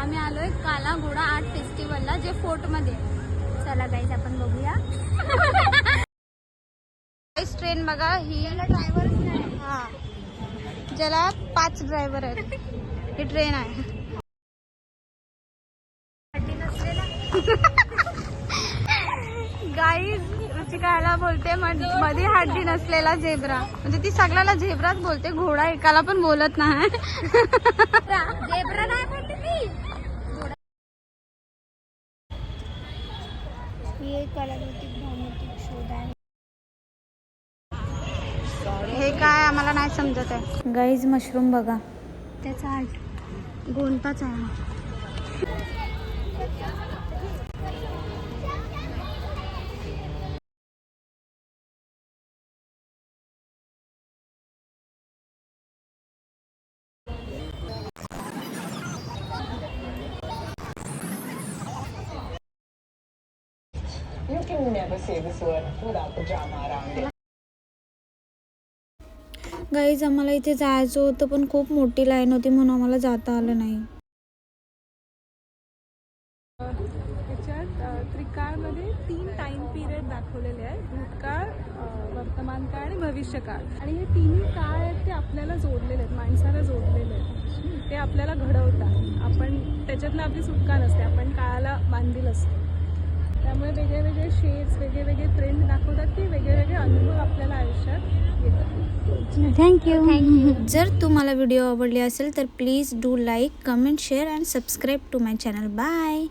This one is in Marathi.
आम्ही आलोय काला घोडा आर्ट फेस्टिवलला, जे फोर्ट मध्ये. चला गाईज आपण बघूया. ट्रेन बघा, ही ड्रायव्हर नाही. हा, ज्याला 5 ड्रायव्हर आहेत. ही ट्रेन आहे. गाईज रुचिकाला बोलते मध्ये हड्डी नसलेला झेब्रा, म्हणजे ती सगळ्याला झेब्राच बोलते, घोडा एकाला पण बोलत नाही. झेब्रा नाही बोलते ती. हे कलाकृतिक भौमितिक शोध आहे. हे काय आम्हाला नाही समजत आहे. गाईज मशरूम बघा, त्याचा आर्ट गोंताच आहे. You can never say this word without pajama around it. Guys आम्हाला इथे जायचं होतं, पण खूप मोठी लाईन होती म्हणून आम्हाला जाता आलं नाही. त्याच्यात त्रिकाळमध्ये 3 टाइम पिरियड दाखवलेले आहेत, भूतकाळ, वर्तमान काळ आणि भविष्यकाळ. आणि हे तिन्ही काळ आहेत ते आपल्याला जोडलेले आहेत, माणसाला जोडलेले आहेत. ते आपल्याला घडवतात. आपण त्याच्यातनं आपली सुटका नसते, आपण काळाला बांधील असतो. त्यामुळे वेगळे वेगळे शेड्स, वेगळे वेगळे ट्रेंड दाखवतात की वेगळे वेगळे अनुभव आपल्याला आयुष्यात येतात. थँक्यू. जर तुम्हाला व्हिडिओ आवडली असेल तर please do like, comment, share and subscribe to my channel. Bye.